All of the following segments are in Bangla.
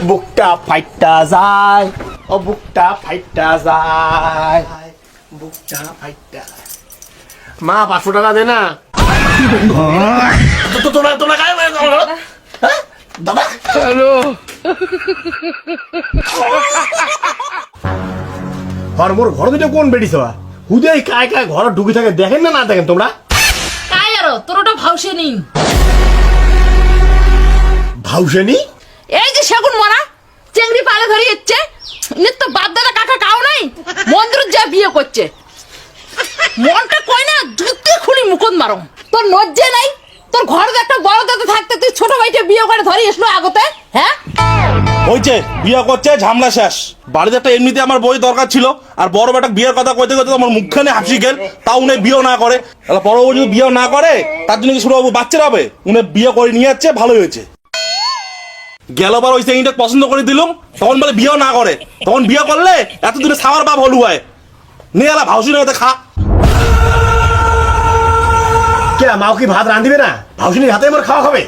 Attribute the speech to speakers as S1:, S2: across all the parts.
S1: বুকটা ফাইটটা যায়, ও বুকটা ফাইটটা যায়, বুকটা ফাইটটা। মা 500 টাকা দে না। তোরা কায় দাদা হ্যালো মোর ঘর দুটো কোন বেড়িস হুদাই কায় কায় ঘর ঢুকে থাকে দেখেন না দেখেন তোমরা
S2: কায় আরো তোর ওটা ভাউসে নিন
S1: ভাউসেনি
S2: এই যে সেগুন মরা চেংড়ি পালে ধরে যাচ্ছে নিত্য বাপ দাদা কাকা কাও নাই মন্দির যা বিয়ে করছে মনটা কই না জুতে খুলি মুকুন মারো তোর লজ্জা নাই তোর ঘরে একটা বড় দাদা থাকতে তুই ছোট ভাইটা বিয়ে করে ধরে এসলো আগতে হ্যাঁ
S3: হইছে বিয়ে করছে ঝামলা শেষ বাড়িতে একটা এমনিতে আমার বই দরকার ছিল আর বড় বেটা বিয়ের কথা কইতে কইতে আমার মুখখানে হাসি গেল তাও উনি বিয়ে না করে তাহলে বড় বউ যদি বিয়ে না করে তার জন্য কি শুরু হবো বাচ্চারা হবে উনি বিয়ে করে নিয়ে যাচ্ছে ভালোই হয়েছে গেলবার ওই চেঙ্গিটা পছন্দ করে দিলুম তখন বলে বিয়ে না করে তখন বিয়ে করলে এতদিনে সাবার বাপ হলু হয় নিয়ে এলা ভাউসি না খা
S1: কে মাও কি ভাত রাঁধিবে না ভাউসিনীর হাতে আমার খাওয়া খাবে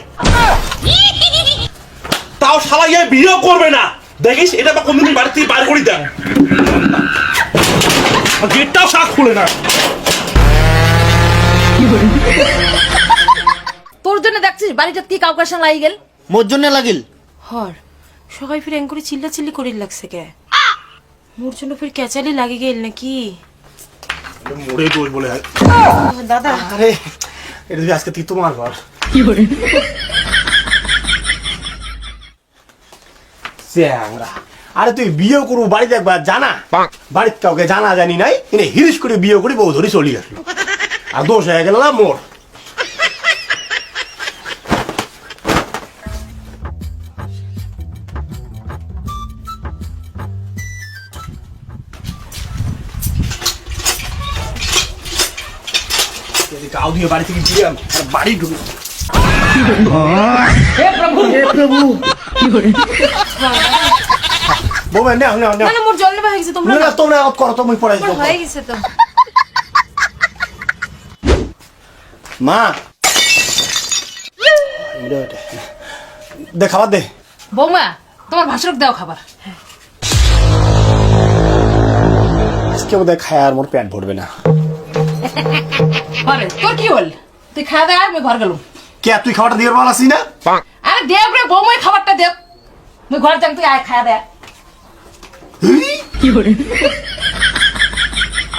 S3: তাও শালা গিয়ে বিয়ে করবে না দেখিস এটা বা কোনদিন বাড়ি থেকে বাইরে করি দেন গেটটাও শাক খুলে না
S2: তোর জন্য দেখছিস বাড়িটা কি কাউকে সঙ্গে লাগি গেল
S4: মোর জন্য লাগিল
S5: হর সবাই ফির এঙ্কুরি চিল্লা চিল্লি করিল লাগছে কে মোর জন্য ফির ক্যাচালি লাগি গেল নাকি
S1: মোড়ে দোষ বলে
S5: দাদা
S1: আরে এটা তুই আজকে তুই তোমার ঘর চ্যাংরা আরে তুই বিয়ে করবো বাড়িতে একবার জানা বাড়িতে কাউকে জানা জানি নাই এনে হিরিস করে বিয়ে করে বউ ধরে চলে আসলো আর দোষ হয়ে গেল না মোর গাও দিয়ে বাড়ি থেকে দিয়ে আর বাড়ি ঢুকে
S2: হে প্রভু
S1: বৌমা না না না
S5: না মোর জল নেবা হয়ে গেছে তোমরা
S1: না তোমরা আউট করো তুমি পড়াই
S5: মোর হয়ে গেছে তো
S1: মা দে খাবার দে
S2: বৌমা তোমার ভাসুরক দাও খাবার
S1: আজকে বোধহয় খায় আর মোর পেট ভরবে না
S2: আরে তোর কি হল তুই খাওয়া দে আর আমি ঘর গেলুম
S1: কে তুই খাবারটা দিয়ে বল আসি না
S2: আরে দেব রে বৌমাই খাবারটা দেব মুই ঘর যাম তুই আয় খাওয়া দে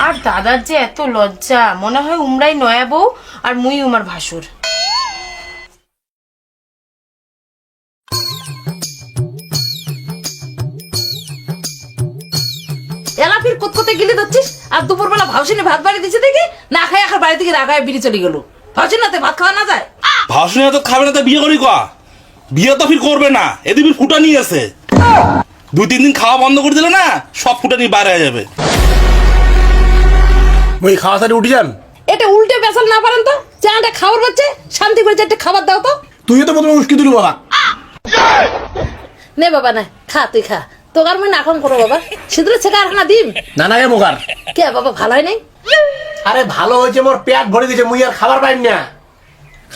S5: আর দাদার যে এত লজ্জা মনে হয় উমরাই নয়া বউ আর মুই উমার ভাসুর
S2: এলা ফির কুতকুতে গিলি ধরছিস আর দুপুরবেলা ভাউসিনে ভাত বাড়ি দিছে দেখি না খাই আখার বাড়ি থেকে রাগায় বিড়ি চলে গেল ভাউসিনাতে ভাত খাওয়া না যায়
S3: ভাসুনি তো খাবে না তো বিয়ে করি কা বিয়ে তো ফির করবে না এদিকে ফির ফুটা নিয়ে আছে 2-3 দিন খাওয়া বন্ধ করে দিলে না সব ফুটা নিয়ে বাইরে হয়ে যাবে
S1: মুই খাওয়া সাথে উঠি যান
S2: এটা উল্টে বেসাল না পারেন তো চাটা খাবার পাচ্ছে শান্তি করে একটা খাবার দাও তো
S1: তুই তো প্রথমে উস্কি দিলু বাবা
S2: নে বাবা না খা তুই খা তোকার মুই নাকম করো বাবা সিঁদুরে ছেকা আর না দিম
S1: না না রে মোগার
S2: কে বাবা ভালো হয় নাই
S1: আরে ভালো হয়েছে মোর পেট ভরে দিয়েছে মুই আর খাবার পাইম না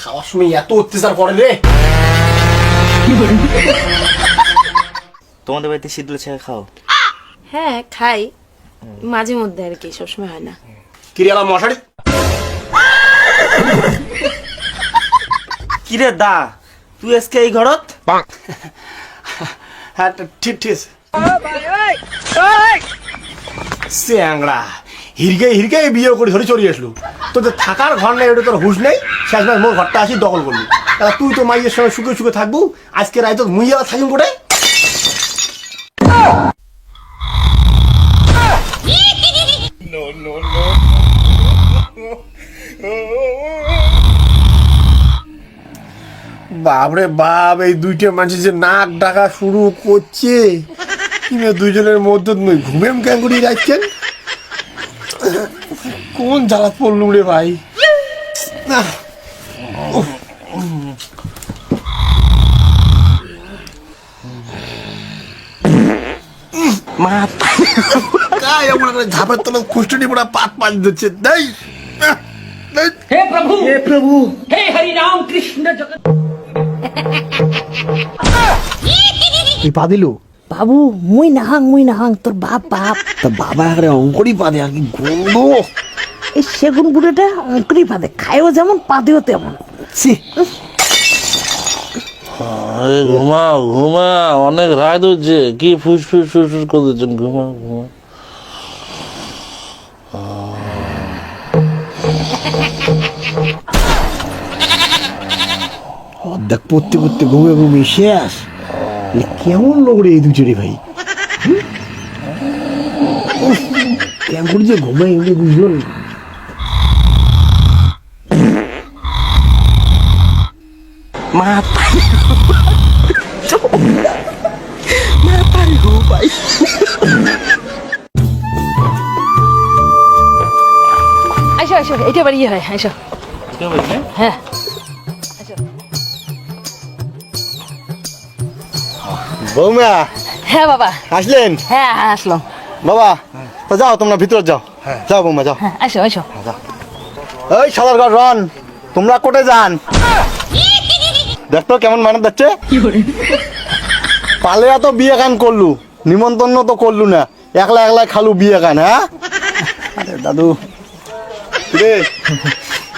S1: খাওয়ার সময় এত অত্যাচার করে রে
S4: তোমাদের বাড়িতে সিদ্ধ ছেঁকা খাও
S5: হ্যাঁ খাই মাঝে মধ্যে আর কি সবসময় হয় না
S1: কিরিয়ালা মশারি
S4: কিরে দা তুই আজকে এই ঘরত
S1: হ্যাঁ ঠিক ঠিক চ্যাংড়া হিরগে বিয়ে করে ধরে চলে আসলু তোদের থাকার ঘর নেই ওটা তোর হুশ নেই শেষ মাস মোর ঘরটা আসি দখল করলি তাহলে তুই তো মাইয়ের সঙ্গে সুখে সুখে থাকবো আজকে রায় তো মুই আবার থাকিম কোটায় বাপরে বাপ এই দুইটা মানুষ যে নাক ডাকা শুরু করছে দুইজনের মধ্যে ঘুমেম ক্যাঙ্গুড়ি রাখছেন কোন জ্বালা পড়লুম রে ভাই ঝাপের তলা খুঁজটি পড়া পাত পাঁচ দিচ্ছে তাই
S2: हे प्रभु हे हरि राम कृष्ण जगत
S1: তুই পা দিলু
S2: বাবু মুই নাহাং তোর বাপ
S1: তা বাবা এখানে অঙ্করই পা দেয় আর কি গন্ধ।
S2: এই সেগুন বুড়োটা অঙ্কুরি পাদে খায়ও যেমন পাদেও তেমন।
S1: ছি,
S3: ঘুমা অনেক রাত হচ্ছে, কি ফুস ফুস ফুস ফুস করে দিচ্ছেন, ঘুমা।
S1: অর্ধেক পড়তে পড়তে ঘুমিয়ে শেষ। এ কেমন লোক রে এই দুজনে ভাই, কেমন করে যে ঘুমাই এমনি বুঝলো না।
S2: আইসো এটা বাড়ি হয় আইসো। হ্যাঁ
S1: বৌমা
S2: হ্যাঁ বাবা,
S1: আসলেন?
S2: হ্যাঁ আসলাম
S1: বাবা তো যাও, তোমরা ভিতরে যাও। যাও বৌমা যাও।
S2: হ্যাঁ আইসো।
S1: এই সদরঘর রন, তোমরা কোটে যান। দেখতো কেমন মানে যাচ্ছে। পালেয়া তো বিয়ে গান করলু, নিমন্ত্রণ তো করলু না, একলা খালু বিয়ে গান। হ্যাঁ আরে দাদু রে,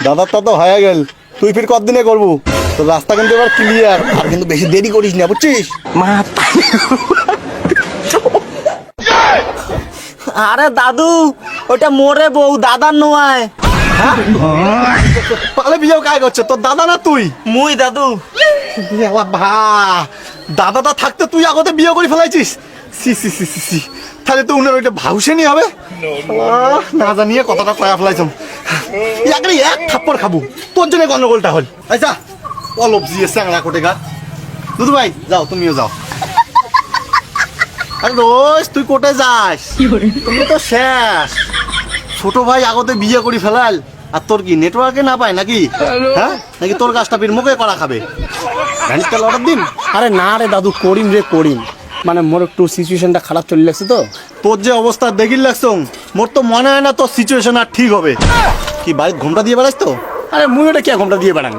S1: দাদার তো হয়ে গেল, তুই ফির কতদিনে করবো? তো রাস্তা কিন্তু এবার ক্লিয়ার, আর কিন্তু বেশি দেরি করিস না, বুঝছিস?
S4: আরে দাদু, ওটা মোরে বউ, দাদার নয়।
S1: পালে বিয়ে কাজ করছে তোর দাদা না তুই?
S4: মুই দাদু।
S1: দাদাটা থাকতে তুই আগতে বিয়ে করে ফেলাইছিস। সি তাহলে তো উনার ওইটা ভাউসেনি হবে। না জানিয়ে কথাটা কয়া ফেলাইছম, এক থাপ্পড় খাবো, তোর জন্য গন্ডগোলটা হল। আচ্ছা অলপ জিয়ে স্যাংরা কোটে গা। দুদু ভাই যাও, তুমিও যাও। আরে রোজ তুই কোটে যাস? তুমি তো শেষ। ছোট ভাই আগতে বিয়ে করে ফেলাল, আর তোর কি নেটওয়ার্কে না পায় নাকি? হ্যাঁ নাকি তোর কাজটা ফির মুখে করা খাবে? গাড়ির তেল অর্ডার দিন। আরে না রে দাদু, করিম মানে মোর একটু সিচুয়েশনটা খারাপ চলে লাগছে তো। তোর যে অবস্থা দেখিল লাগছ, মোর তো মনে হয় না তোর সিচুয়েশন আর ঠিক হবে। কি বাড়িতে ঘোমটা দিয়ে বেড়াইস তো? আরে মুই ওটা কি ঘোমটা দিয়ে বেড়ান?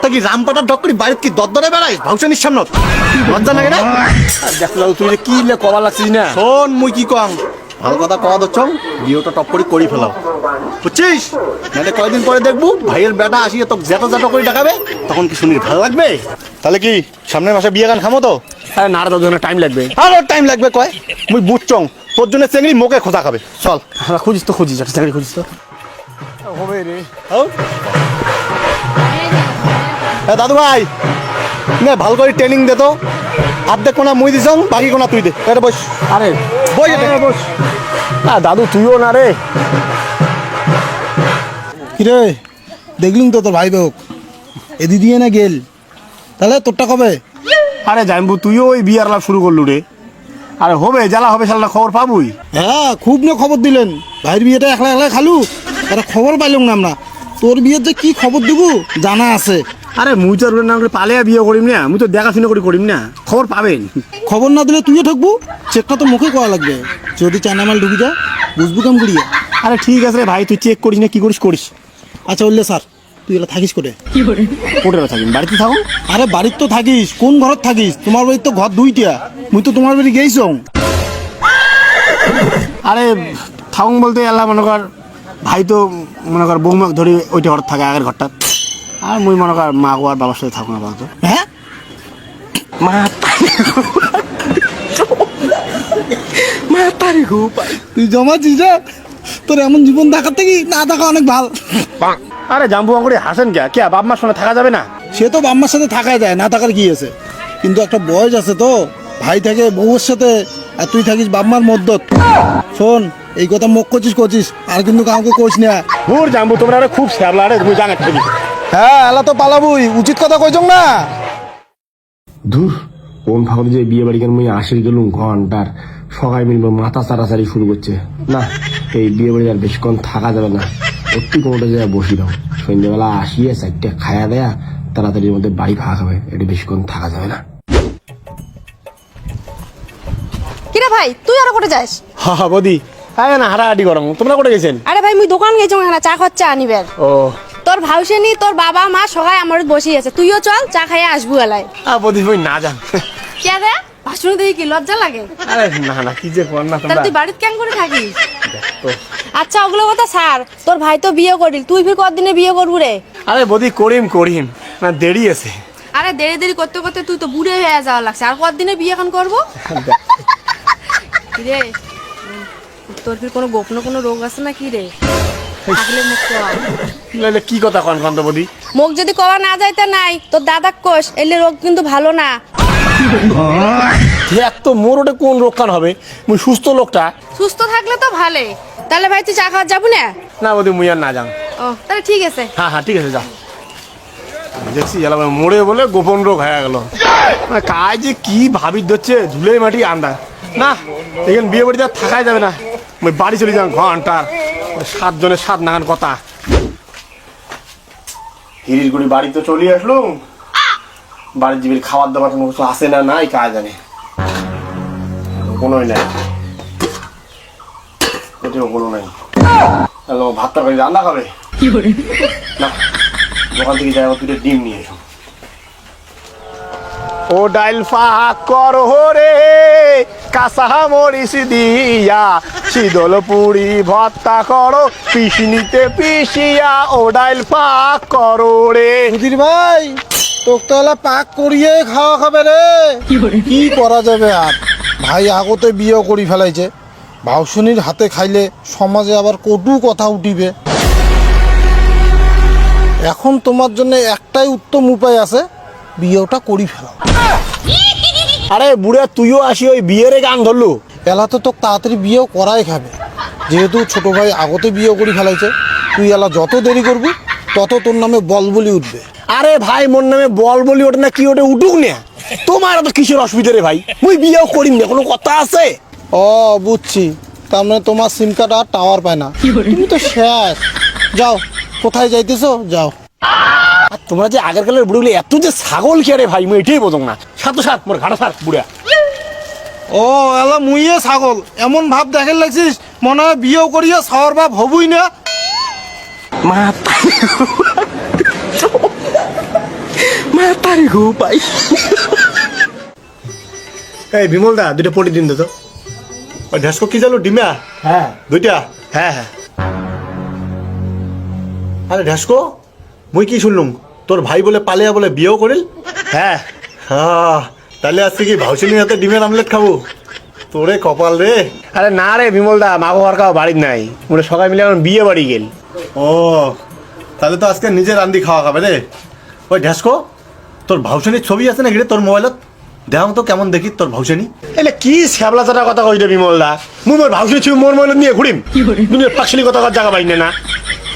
S1: তা কি রামপাটার ডক্করি বাড়িতে কি দরদরে বেড়াইস ভাউসানির সামনে? লজ্জা লাগে না? দেখ দাদু, তুই যে কি কবার লাগছিস না। শোন মুই কি কম, ভালো কথা কওয়া দচ্ছ, বিয়েটা টপ করে ফেলাও, বুঝছিস? মানে কয়েকদিন পরে দেখবো ভাইয়ের বেটা আসিয়ে তো জ্যাটো করে দেখাবে, তখন কি শুনি ভালো লাগবে? তাহলে কি সামনের মাসে বিয়ে গান খামো তো? আরে না দাদু, টাইম লাগবে। আরো টাইম লাগবে কয়? মুই বুঝছং তোর জন্য চেংড়ি মুখে খোঁজা খাবে। চল খুঁজিস তো চেংড়ি খুঁজিস তো হবে রে। দাদু ভাই না ভাল করে ট্রেনিং দে তো, আর্ধেক কোনা মুই দিছ, বাকি কোনা তুই দে। এটা বস। আরে বই বস। দাদু তুইও না রে।
S6: কিরে দেখলুম তো তোর ভাই বোক এদি দিয়ে না গেল, তাহলে তোরটা কবে?
S1: আরে জানবু, তুইও ওই বিয়ার লাভ শুরু করলু রে। আরে হবে জ্বালা হবে, শালা খবর পাবুই।
S6: হ্যাঁ খুব না খবর দিলেন, ভাইয়ের বিয়েটা একলা খালু, এটা খবর পাইলাম না আমরা। তোর বিয়েতে কি খবর দিব জানা আছে?
S1: আরে মুই তো নাম করে পালিয়া বিয়ে করিম না, মুই তো দেখাশোনা করিম না, খবর পাবেন।
S6: খবর না দিলে তুইও থাকবো, চেকটা তো মুখে করা লাগবে। যদি চায়না মাল ঢুকি যা বুঝবো কেমন করিয়া?
S1: আরে ঠিক আছে রে ভাই, তুই চেক করিস না, কি করিস।
S6: আচ্ছা বললে স্যার, তুই এলা থাকিস করে?
S1: কোটে থাকিস? বাড়িতে থাকো।
S6: আরে বাড়ির তো থাকিস, কোন ঘরত থাকিস? তোমার বাড়ির তো ঘর দুইটা, মুই তো তোমার বাড়ি গেইছ।
S1: আরে থাকুন বলতে আল্লাহ মনে কর, ভাই তো মনে কর বৌমাক ধরে ওইটা ঘর থাকে আগের ঘরটা, আর মুই মনে কর মা আর বাবার সাথে থাকুন আপাতত।
S6: হ্যাঁ তুই জমাছিস রে, তোর এমন জীবন দেখার থেকে না থাকা অনেক ভালো।
S1: আরে জাম্বু আঙ্গুরি হাসেন কে বাপ মার সঙ্গে থাকা যাবে না?
S6: সে তো বাম্মার সাথে থাকাই যায়, না থাকার কি আছে? কিন্তু একটা বয়স আছে তো, ভাই থাকে বউর সাথে আর তুই থাকিস বাম্মার মধ্যত। শোন, এই কথা মুখ করছিস আর কিন্তু কাউকে কোচ না।
S1: ভোর জাম্বু, তোমরা আরে খুব শ্যাবলা রে, তুমি জানা ঠিক।
S6: হ্যাঁ এলা তো পালাবুই, উচিত কথা কইছ না।
S1: ধুর, কোন ভাবলে যে বিয়ে বাড়ি কেন মুই আসির গেলুম ঘন্টার, সবাই মিলবো মাথা চারাচারি শুরু করছে। না, এই বিয়ে বাড়ি আর বেশিক্ষণ থাকা যাবে না, অতি কোনোটা জায়গায় বসি দাও, সন্ধ্যেবেলা আসিয়ে চারটে খায়া দেয়া তাড়াতাড়ির মধ্যে বাড়ি ভাগ হবে, এটা বেশিক্ষণ থাকা যাবে না।
S7: কিরে ভাই, তুই আর কোটে যাস?
S1: হা বদি, আরে না হারাহাটি গরম, তোমরা কোটে গেছেন?
S7: আরে ভাই মুই দোকান গেছি, এখানে চা খাচ্ছে আনিবের।
S1: ও
S7: তোর ভাউসেনি তোর বাবা মা সবাই আমার বসে আছে, তুইও চল চা খাইয়ে আসবো এলাই।
S1: বৌদি ভাই না যান।
S7: কে রে ভাসুন দেখি কি লজ্জা লাগে?
S1: আরে না না, কি যে কর না
S7: তাহলে
S1: তোমরা।
S7: তুই বাড়িতে কেন করে থাকিস?
S1: তো
S7: আচ্ছা ওগুলো কথা ছাড়, তোর ভাই তো বিয়ে করিল, তুই ফির কতদিনে বিয়ে করবো রে?
S1: আরে বৌদি করিম না, দেরি আছে।
S7: আরে দেরি দেরি করতে করতে তুই তো বুড়ে হয়ে যাওয়া লাগছে, আর কতদিনে বিয়ে এখন করবো রে? তোর ফির কোনো গোপন কোনো রোগ আছে না কি রে? থাকলে মুখ কওয়া।
S1: নাহলে কি কথা কন তো বৌদি?
S7: মুখ যদি কওয়া না যাইতে নাই, তোর দাদা কোষ এলে রোগ কিন্তু ভালো না।
S1: এক তো মোর ওটা কোন রক্ষণ হবে, মুই সুস্থ লোকটা।
S7: সুস্থ থাকলে তো ভালো। তাহলে ভাই তুই চা খাওয়া যাবো না?
S1: না বৌদি মুই আর না যান।
S7: ও তাহলে ঠিক আছে।
S1: হ্যাঁ ঠিক আছে, যাও। দেখছি মোড়ে বলে গোপন রোগ হয়ে গেল। কাজ যে কি ভাবি ধরছে, ধুলে মাটি আন্ডা। না এখানে বিয়ে বাড়িতে আর থাকাই যাবে না, আমি বাড়ি চলে যান ঘন্টার। 7 জনের 7 নাগান কথা। হিরির গুড়ি বাড়ি তো চলে আসলো, বাড়ির জীবের খাবার দাবার কোনো কিছু আসে না, নাই কাজ জানে কোনোই নাই, এটাও কোনো নাই। ভাত তরকারি রান্না খাবে না, দোকান থেকে যাই 2টা ডিম নিয়ে এসো। ও ডাইল ফাঁক করো রে কাঁচা মরিচ দিয়া, শীতল পুরি ভর্তা করো পিসনিতে পিসিয়া, ও ডাইল ফাঁক করো রে।
S6: সুধীর ভাই, তোকে তো হলে পাক করিয়ে খাওয়া খাবে রে। কি করা যাবে আর, ভাই আগতে বিয়ে করি ফেলাইছে, ভাউসনির হাতে খাইলে সমাজে আবার কটু কথা উঠিবে। এখন তোমার জন্য একটাই উত্তম উপায় আছে, বিয়েটা করি ফেলা।
S1: আরে বুড়া তুইও আসি ওই বিয়ের গান ধরলু।
S6: এলা তো তোকে তাড়াতাড়ি বিয়েও করাই খাবে, যেহেতু ছোট ভাই আগতে বিয়ে করি ফেলাইছে। তুই এলা যত দেরি করবি তত তোর নামে বল বলি উঠবে।
S1: আরে ভাই মোর নামে বল বলি ওটা না কি ওটা উঠুক না, তোমার তো কিসের অসুবিধা রে ভাই? মুই বিয়েও করিম না, কোনো কথা আছে?
S6: ও বুঝছি, তার মানে তোমার সিম কার্ড আর টাওয়ার পায় না, তুমি তো শেষ। যাও, কোথায় যাইতেছো যাও।
S1: আর তোমরা যে আগের কালের বুড়িগুলো এত যে ছাগল খেয়ে রে ভাই, মুই এটাই বোঝং না। সাত মোর ঘাড়া সার বুড়া।
S6: ও এলা মুইয়ে ছাগল, এমন ভাব দেখেন লাগছিস মনে হয় বিয়েও করিয়া ছাওয়ার বাপ হবই না।
S1: এই বিমল দা 2টা পটি দিন তো। ওই ঢাসকো কি জানো ডিমা? হ্যাঁ 2টা। হ্যাঁ হ্যাঁ।
S8: আরে ঢাসকো, মুই কি শুনলুম তোর ভাই বলে পালিয়া বলে বিয়েও করিল?
S1: হ্যাঁ
S8: হ্যাঁ, তাহলে আজকে কি ভাউসিনীর হাতে ডিমের আমলেট খাবো? তোরে কপাল রে।
S1: আরে না রে বিমল দা, মা বাবার কাউ বাড়ির নাই, মোরে সবাই মিলে এখন বিয়ে বাড়ি গেল।
S8: ও তাহলে তো আজকে নিজে রান্দি খাওয়া খাবে রে। ওই ঢাসকো, তোর ভাউসিনীর ছবি আছে নাকি রে তোর মোবাইলত? দেখাম তো কেমন দেখি তোর ভাউসিনী।
S1: এলে কি শ্যাবলা চাটা কথা কইছ রে বিমল দা? মুই মোর ভাবছি ছবি মোর মোবাইল নিয়ে ঘুরিম, দুনিয়ার পাকশালি কথা কর জায়গা পাইনে না,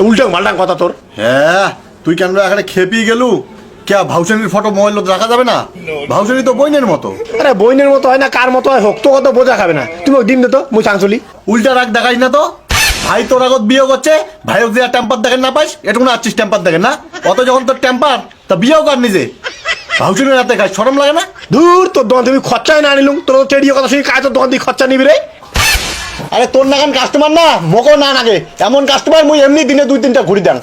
S1: উল্টাং পাল্টাং কথা তোর।
S8: হ্যাঁ, তুই কেন এখানে খেপি গেলু? কে ভাউসিনীর ফটো মোবাইলত রাখা যাবে না? ভাউসিনী তো বইনের মতো।
S1: আরে বইনের মতো হয় না কার মতো হয় হোক, তো কত বোঝা খাবে না। তুমি দিন দে তো, মুই চাংচলি।
S8: উল্টা রাগ দেখাইস না তো। ভাই তোর আগত বিয়ে করছে, ভাইও যে টেম্পার দেখেন না পাইস, এটুকু না আছিস টেম্পার দেখেন না? অত যখন তোর টেম্পার, তা বিয়েও কর নিজে। ভাউসিনীর রাতে খাই শরম লাগে না?
S1: দূর তোর দোকান তুমি খরচাই না আনিলুম, তোর টেডিও কথা শুনি কাজ তোর দোকান দিয়ে খরচা নিবি রে। আরে তোর নাগান কাস্টমার না মকো না নাগে, এমন কাস্টমার মুই এমনি দিনে 2-3টা ঘুরি দেন।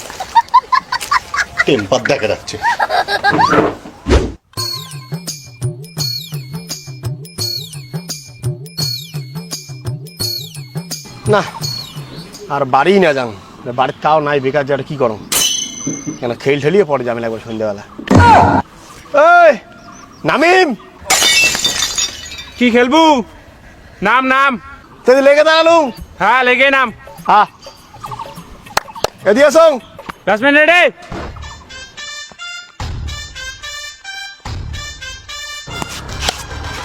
S8: টেম্পার দেখা যাচ্ছে।
S1: না আর বাড়ি না যান, বাড়ির তাও নাই, বেকার যে আর কি করো, কেন খেল ঠেলিয়ে পড়ে যাবে লাগবে সন্ধ্যেবেলা। এই নামিম,
S3: কি খেলবু? নাম নাম।
S1: তুই লেগে দাঁড়ালু।
S3: হ্যাঁ লেগে নাম।
S1: হ্যাঁ এদিকে আসো।
S3: 10 মিনিট রে।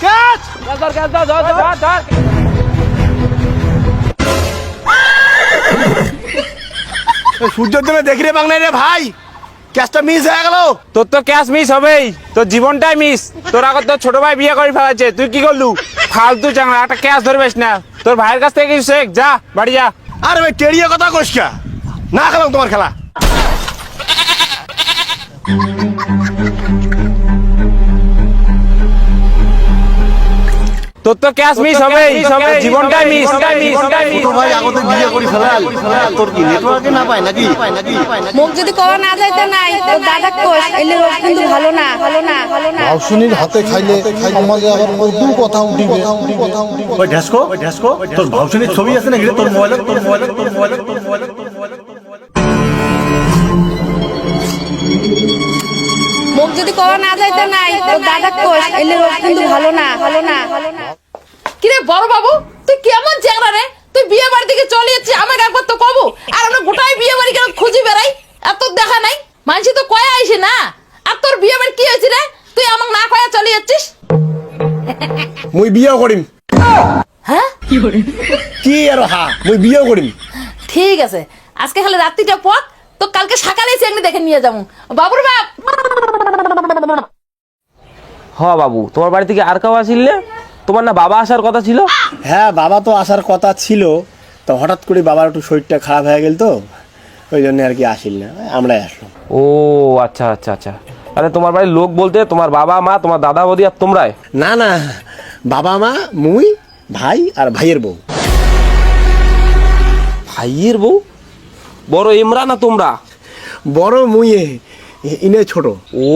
S1: ক্যাচ
S3: ধর।
S1: সূর্যের জন্য দেখি রে বাংলা রে ভাই, ক্যাচটা মিস হয়ে গেল।
S3: তোর তো ক্যাশ মিস হবেই, তোর জীবনটাই মিস। তোর আগত তোর ছোট ভাই বিয়ে করে ফেলাচ্ছে, তুই কি করলু? ফালতু চাংলা, একটা ক্যাশ ধরবেস না। তোর ভাইয়ের কাছ থেকে কিছু শেখ, যা বাড়ি যা।
S1: আরে ভাই টেরিয়ে কথা কইস কা, না খেলাম তোমার খেলা।
S3: তো
S9: তোর তো ক্যাশ মিস হবে জীবনটাই মিস
S8: তো ভাই আগতে বিয়ে করি ফেলাল তোর কি নেটওয়ার্কে না পায় নাকি
S7: মুখ যদি কওয়া না যাইতে নাই তো দাদা কোষ এলে রোগ কিন্তু ভালো না
S6: ভাউসুনির হাতে খাইলে সমাজে আবার কটু কথা উঠিবে
S8: ওই ঢাসকো তোর ভাউসুনির ছবি আছে নাকি রে তোর মোবাইলে
S7: মুখ যদি কওয়া না যাইতে নাই তো দাদা কোষ এলে রোগ কিন্তু ভালো না
S2: কিরে বড় বাবু তুই কেমন চ্যাংরা রে? তুই বিয়ে বাড়ি থেকে চলে যাচ্ছিস, আমাকে একবার তো কবু। আর আমরা গোটাই বিয়ে বাড়ি কেন খুঁজি বেড়াই, আর তোর দেখা নাই। মানুষ তো কয়া আইসে না। আর তোর বিয়ে বাড়ি কি হয়েছে রে? তুই আমাকে না কয়া চলে যাচ্ছিস।
S1: মুই বিয়ে করিম।
S2: হ্যাঁ
S1: কি আর হা, মুই বিয়ে করিম।
S2: ঠিক আছে, আজকে খালি রাত্রিটা পক, তো কালকে সকালেই চেংড়ি দেখে নিয়ে যাবো। বাবুর বাপ
S9: হ বাবু, তোমার বাড়ি থেকে আর কেউ আসিলে? তোমার না বাবা আসার কথা ছিল?
S1: হ্যাঁ, বাবা তো আসার কথা ছিল, তো হঠাৎ করে বাবার একটু শরীরটা খারাপ হয়ে গেল, তো ওই জন্য আর কি আসিল না, আমরাই আসলাম।
S9: ও আচ্ছা আচ্ছা আচ্ছা। আরে তোমার বাড়ির লোক বলতে তোমার বাবা মা, তোমার দাদা বৌদি আর তোমরাই?
S1: না না, বাবা মা, মুই, ভাই আর ভাইয়ের বউ।
S9: ভাইয়ের বউ? বড় ইমরা না তোমরা?
S1: বড় মুইয়ে, ইনে ছোট।
S9: ও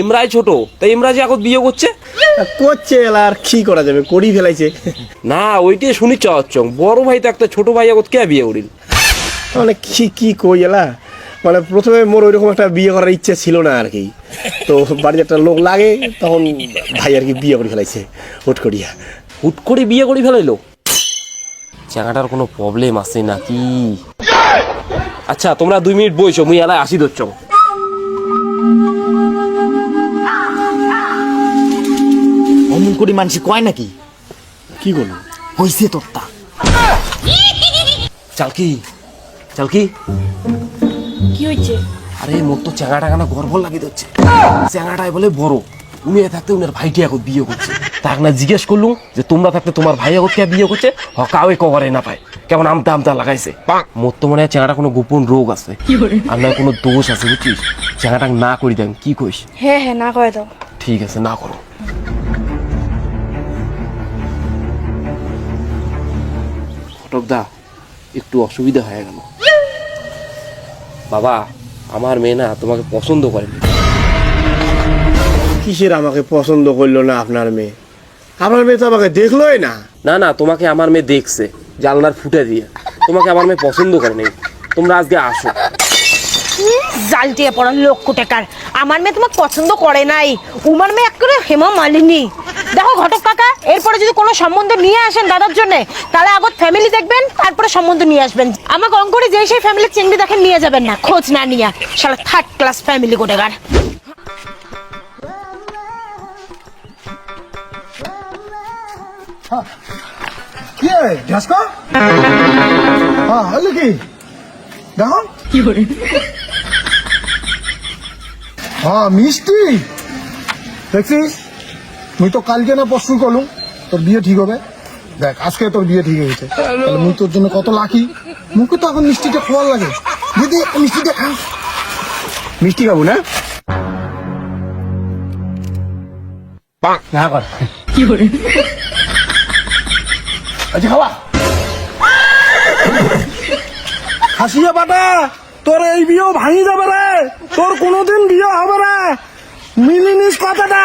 S9: ইমরাই ছোট, তাই ইমরা যে এখন বিয়ে করছে?
S1: করছে, আর কি করা যাবে, করি ফেলাইছে।
S9: না ওইটাই শুনি চং, বড় ভাই তো একটা ছোট ভাই এখন কে বিয়ে করিল?
S1: মানে কি কই এলা, মানে প্রথমে মোর ওইরকম একটা বিয়ে করার ইচ্ছে ছিল না আর কি, তো বাড়িতে একটা লোক লাগে, তখন ভাই আর কি বিয়ে করে ফেলাইছে হুট করিয়া।
S9: হুট করে বিয়ে করে ফেলাইলো? চাঙাটার কোনো প্রবলেম আছে নাকি? আচ্ছা তোমরা 2 মিনিট বইছো, মুই এলাই আসি ধরছ।
S4: অমন করি মানসি কয় নাকি?
S1: কি করলো?
S4: হইছে তোরটা।
S9: চালকি
S5: কি হয়েছে?
S9: আরে মোর তো চ্যাঙাটা কেন গর্ব লাগে দিচ্ছে। চ্যাঙাটাই বলে বড়, উনি থাকতে উনার ভাইটি এখন বিয়ে করছে। তাক না জিজ্ঞেস করলুম যে তোমরা থাকতে তোমার ভাই এখন কে বিয়ে করছে, কাউই কভারে না পায়, কেমন আমতা লাগাইছে। মোর তো মনে হয় চ্যাঙাটা কোনো গোপন রোগ আছে, আর নয় কোনো দোষ আছে, বুঝছিস? চ্যাঙাটা না করি দেন, কি কইস?
S7: হ্যাঁ না কয় দাও।
S9: ঠিক আছে, না করো। ঘটকদা একটু অসুবিধা হয়ে গেল। বাবা, আমার মেয়ে না তোমাকে পছন্দ করেনি।
S1: কিসের আমাকে পছন্দ করলো না আপনার মেয়ে? আপনার মেয়ে তো আমাকে দেখলোই না।
S9: না না, তোমাকে আমার মেয়ে দেখছে জানলার ফুটে দিয়ে, তোমাকে আমার মেয়ে পছন্দ করে নেই। তোমরা আজকে আসো।
S5: জালটিয়ে পড়া লক্ষ টাকার আমার মেয়ে তোমাকে পছন্দ করে নাই। উমার মেয়ে একেবারে হেমা মালিনী। দেখো ঘটক কাকা, এরপরে যদি কোনো সম্বন্ধ নিয়ে আসেন দাদার জন্য, তাহলে আগে ফ্যামিলি দেখবেন, তারপরে সম্বন্ধ নিয়ে আসবেন। আমাকে অঙ্করে যে সেই ফ্যামিলির চেংড়ি দেখেন নিয়ে যাবেন না, খোঁজ না নিয়ে। শালা 3rd ক্লাস ফ্যামিলি গোটেগার।
S6: কি রে ঢাসকা? হ্যাঁ হলো কি দেখো কি করে। হ্যাঁ মিষ্টি দেখছিস, মুই তো কালকে না পরশু করলুম তোর বিয়ে ঠিক হবে। দেখ আজকে তোর বিয়ে ঠিক হয়েছে, তাহলে মুই তোর জন্য কত লাকি। মুখে তো এখন মিষ্টিটা খাওয়ার লাগে, দিদি মিষ্টিটা খা।
S1: মিষ্টি খাবো না? না কর কি করে? আচ্ছা খাওয়া।
S6: হাসিয়া বাটা, তোর এই বিয়েও ভাঙি যাবে রে, তোর কোনোদিন বিয়ে হবে না, মিলিনিস কথাটা।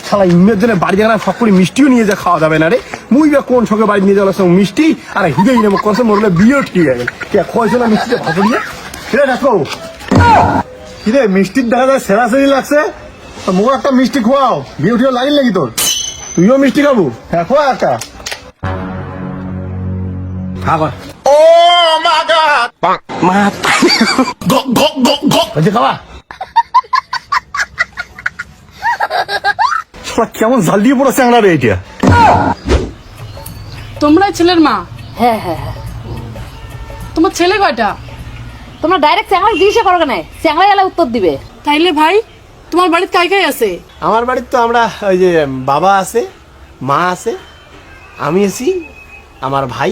S1: শালা ইমের জন্য বাড়ি জানা সব করে মিষ্টিও নিয়ে যা খাওয়া যাবে না রে। মুই বা কোন সঙ্গে বাড়ি নিয়ে যাওয়ার সঙ্গে মিষ্টি আর হিদেই নেবো করছে, মরলে বিয়েও ঠিক হয়ে গেল। কে খোয়াইছো না মিষ্টিটা ভালো দিয়ে? কিরে দেখো কিরে, মিষ্টির দেখা যায় সেরা সেরি লাগছে, মোর একটা মিষ্টি খোয়াও। বিয়ে উঠিও লাগিল নাকি তোর? তুইও মিষ্টি খাবো? হ্যাঁ খোয়া একটা। খাবার খাওয়া কেমন জাল দিয়ে পড়েছে আমরা রে এটা।
S2: তোমরাই ছেলের মা?
S7: হ্যাঁ
S2: তোমার ছেলে কয়টা? তোমরা ডাইরেক্ট চ্যাংড়া জিজ্ঞাসা করো কেন? চ্যাংড়াই এলা উত্তর দিবে।
S5: তাইলে ভাই তোমার বাড়িতে কাই আছে?
S1: আমার বাড়ির তো আমরা ওই যে বাবা আছে, মা আছে, আমি আছি, আমার ভাই,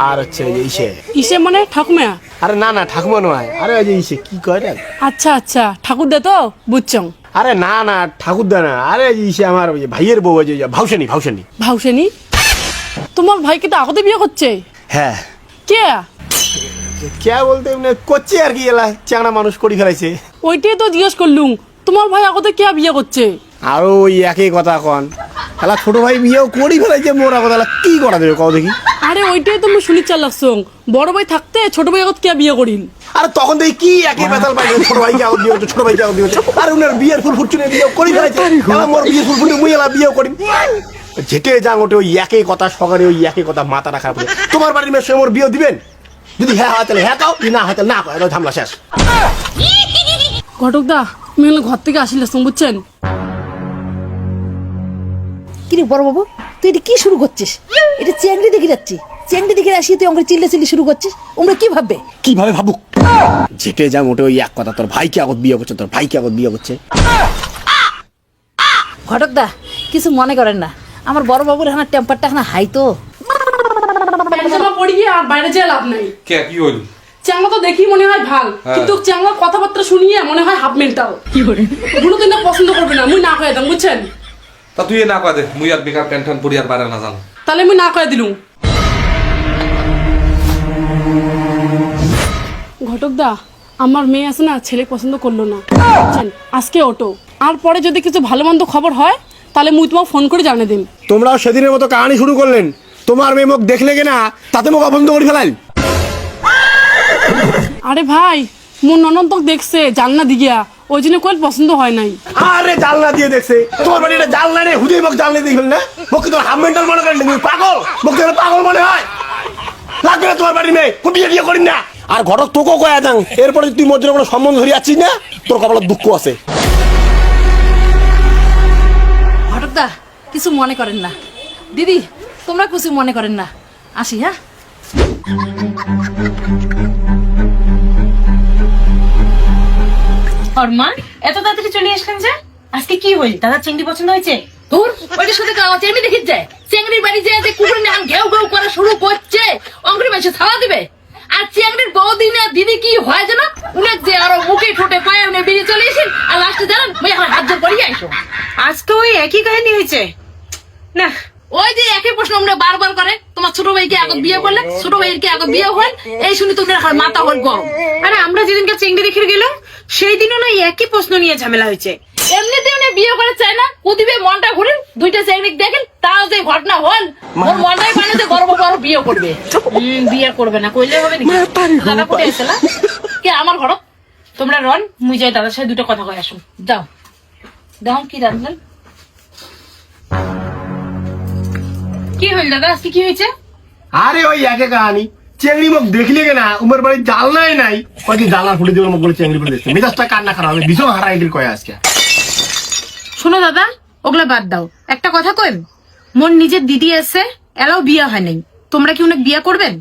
S1: আর হচ্ছে ওই যে ইসে।
S5: ইসে মানে ঠাকুমা?
S1: আরে না না, ঠাকুমা নয়, আরে ওই যে ইসে কি কয় রে।
S5: আচ্ছা ঠাকুর দে তো বুঝছো।
S1: আরে না না ঠাকুরদা না, আরে ইসে আমার ওই যে ভাইয়ের বউ, ওই যে ভাউসানি।
S2: ভাউসেনি তোমার ভাইকে তো আগতে বিয়ে করছে?
S1: হ্যাঁ
S2: কে?
S1: কে বলতে এমনি করছে আর কি, এলা চ্যাংড়া মানুষ করি ফেলাইছে।
S2: ওইটাই তো জিজ্ঞেস করলুম, তোমার ভাই আগতে কে বিয়ে করছে?
S1: আরো ওই একই কথা কন, এলা ছোট ভাই বিয়েও করি ফেলাইছে মোর আগত, এলা কি করা দেবে কও দেখি।
S2: আরে ওইটাই তো আমি শুনি চাল্লাকছং, বড় ভাই থাকতে ছোট ভাই আগত কে বিয়ে করিল?
S1: আর তখন দেখি কি একই বেতাল পাই, ছোট ভাইকে আগত বিয়ে হচ্ছে, ছোট ভাইকে আগত বিয়ে হচ্ছে, আর উনার বিয়ের ফুল ফুটছুনে বিয়ে করি ফেলাইছে, এলা মোর বিয়ের ফুল ফুটে মুই এলা বিয়েও করি। যেটে যাং ওটে ওই একই কথা, সকালে ওই একই কথা, মাথা রাখা পড়ে। তোমার বাড়ির মেয়ের সঙ্গে মোর বিয়ে দিবেন? যদি হ্যাঁ হয় তাহলে হ্যাঁ কাও, যদি না হয় তাহলে না কয়, ঝামলা শেষ।
S2: ঘটকদা আমি ঘর থেকে আসিলাম বুঝছেন।
S5: কিরে বড় বাবু, তুই এটা কি শুরু করছিস? এটা চেংড়ি দেখে যাচ্ছি, চেংড়ি দেখে আসি তুই আমাকে চিল্লি শুরু করছিস। ওমরা কি ভাববে?
S1: কিভাবে ভাবুক, যেটে যাং ওটে ওই এক কথা, তোর ভাইকে আগত বিয়ে করছে, তোর ভাইকে আগত বিয়ে করছে।
S5: ঘটকদা কিছু মনে করেন না, আমার বড় বাবুর এখন টেম্পারটা এখন হাই তো।
S2: পড়ি গিয়ে আর বাইরে যেয়ে লাভ নাই।
S3: কে কি হইল?
S2: চ্যাংলা তো দেখি মনে হয় ভাল, কিন্তু চ্যাংলার কথাবার্তা শুনিয়ে মনে হয় হাফ মেন্টাল। কি করে কোনো দিন পছন্দ করবে না, মুই না কয়ে দাম বুঝছেন।
S3: তা তুই না কয় দে, মুই আর বেকার টেনশন পড়ি আর বাইরে না যান।
S2: তাহলে মুই না কয়ে দিলুম। ঘটকদা আমার মেয়ে আছে না, ছেলে পছন্দ করলো না বুঝছেন, আজকে অটো। আর পরে যদি কিছু ভালো মন্দ খবর হয় তাহলে মুই তোমাকে ফোন করে জানিয়ে দিন।
S1: তোমরাও সেদিনের মতো কাহানি শুরু করলেন, তোমার মেয়ে মুখ দেখলে কিনা তাতে মুখ অবন্ধ করে ফেলাইল।
S2: আরে ভাই মোর ননদ তো দেখছে জানলা দিগিয়া, ওই জন্য কোয়েল পছন্দ হয় নাই।
S1: আরে জানলা দিয়ে দেখছে, তোমার বাড়ি এটা জানলা রে, হুদে মুখ জানলা দিয়ে ফেল না, মুখ তোর হাফ মেন্টাল মনে করেন, তুমি পাগল, মুখ তোর পাগল মনে হয়। লাগবে না তোমার বাড়ির মেয়ে, বিয়ে বিয়ে করিন না। আর ঘটক তোকেও কয়া যাং, এরপরে তুই মধ্যে কোনো সম্বন্ধ ধরে যাচ্ছিস না, তোর কপালের দুঃখ আছে।
S5: ঘটকদা কিছু মনে করেন না, দিদি তোমরা কিছু মনে করেন না, আসি হ্যাঁ।
S7: মা এত তাড়াতাড়ি চলে আসলেন যে? আজকে কি হইল? দাদা চিংড়ি পছন্দ হয়েছে?
S2: তোর ওইটার সাথে চেংড়ি দেখিস যায়, চেংড়ির বাড়ি যে কুকুর নিয়ে ঘেউ ঘেউ করা শুরু করছে, অঙ্গুরি মাসে থালা দিবে। আর চেংড়ির বৌদিন আর দিদি কি হয় যেন, উনার যে আরো মুখে ঠোঁটে পায়ে উনি বেরিয়ে চলে এসেন, আর লাস্টে জানেন ওই এখন হাত জোর করিয়ে আইসো।
S7: আজকে ওই একই কাহিনী হয়েছে না?
S2: ওই যে একই প্রশ্ন আমরা বারবার করে, তোমার ছোট ভাইকে আগত বিয়ে করলে, ছোট ভাইয়ের কি আগত বিয়ে হল, এই শুনি তোমরা এখন মাথা হল গরম।
S7: আরে আমরা যেদিনকে চিংড়ি দেখে গেলাম সেই দিনও না একই প্রশ্ন নিয়ে ঝামেলা হয়েছে।
S2: এমনিতে উনি বিয়ে করে চায় না, কুদিবে মনটা ঘুরেন, দুইটা চেংড়ি দেখেন, তাও যে ঘটনা হল, ওর মনটাই মানে যে গর্ব বড় বিয়ে করবে।
S7: বিয়ে করবে না কইলে হবে নাকি? দাদা কোথায় আছে না?
S2: কে আমার ঘর?
S7: তোমরা রন, মুই যাই দাদার সাথে দুটো কথা কয়ে আসুন।
S2: যাও দেখুন কি রাখলেন।
S7: কি হইল দাদা, আজকে কি হয়েছে?
S1: আরে ওই একে কাহানি, চেংড়ি মুখ দেখলে কিনা উমের বাড়ির জানলাই নাই, কয়েকদিন জানলা ফুটে দেবে মুখ বলে চেংড়ি বলে দেখছে, মেজাজটা কান্না খারাপ হবে, ভীষণ হারাইটির কয়ে আজকে।
S7: শোনো দাদা, ওগুলা বাদ দাও, একটা কথা কইম, মোর নিজের দিদি আছে, এলাও বিয়ে হয় নাই, তোমরা কি অনেক বিয়ে করবেন?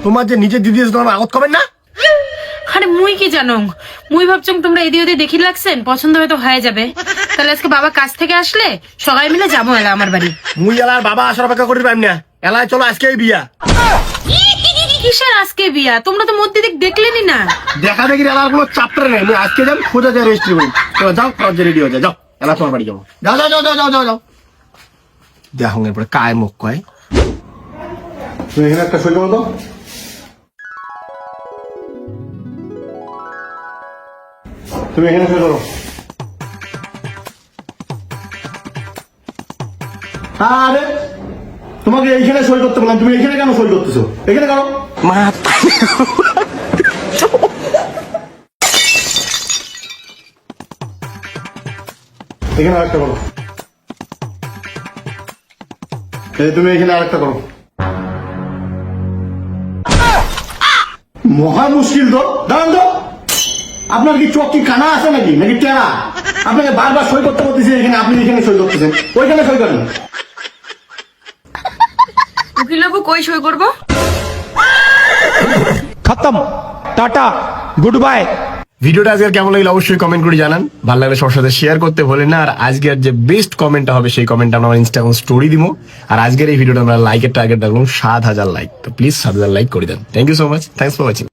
S1: তোমার যে নিজের দিদি আছে তোমার আগত করবেন না?
S7: আরে মুই কি জানো, মুই ভাবছং তোমরা এদি ওদি দেখি লাগছেন, পছন্দ হয়তো হয়ে যাবে, তাহলে আজকে বাবা কাজ থেকে আসলে সবাই মিলে যাবো এলা আমার বাড়ি।
S1: মুই এলার বাবা আসার অপেক্ষা করতে পারি না, এলায় চলো আজকেই বিয়া।
S7: কিসের আজকে বিয়া? তোমরা তো মধ্যে দেখলেনি না।
S1: দেখা দেখি এলার কোনো চাপটার নেই, মুই আজকে যাম খোঁজা যায় রেজিস্ট্রি করি। যাও ফরজ রেডি হয়ে যাও, এলা তোমার বাড়ি যাবো। যাও যাও যাও যাও যাও যাও। দেখো এরপরে কায় মুখ কয়, তুমি এখানে একটা সই করো তো। তুমি এখানে সই করো। আরে তোমাকে এইখানে সই করতে বললাম, তুমি এখানে কেন সই করতেছো? এখানে করো। এখানে আরেকটা করো। তুমি এখানে আরেকটা করো। মহা মুশকিল তো, দাঁড়ান তো, আপনার কি চোখ কি কানা আছে নাকি নাকি টেরা? আপনাকে বারবার সই করতে বলতেছি এখানে, আপনি এখানে সই করতেছেন, ওইখানে সই করেন।
S7: উকিল বাবু কই সই করবো?
S1: খতম, টাটা, গুড বাই। ভিডিওটা আজকে কেমন লাগলো অবশ্যই কমেন্ট করে জানান, ভালো লাগলে সবার সাথে শেয়ার করতে ভুলেন না। আর আজকের যে বেস্ট কমেন্টটা হবে সেই কমেন্টটা আমরা ইনস্টাগ্রাম স্টোরি দিব। আর আজকের এই ভিডিওটা আমরা লাইকের টার্গেট রাখলাম 7,000 লাইক, তো প্লিজ 7,000 লাইক করে দেন। Thank you so much, thanks for watching.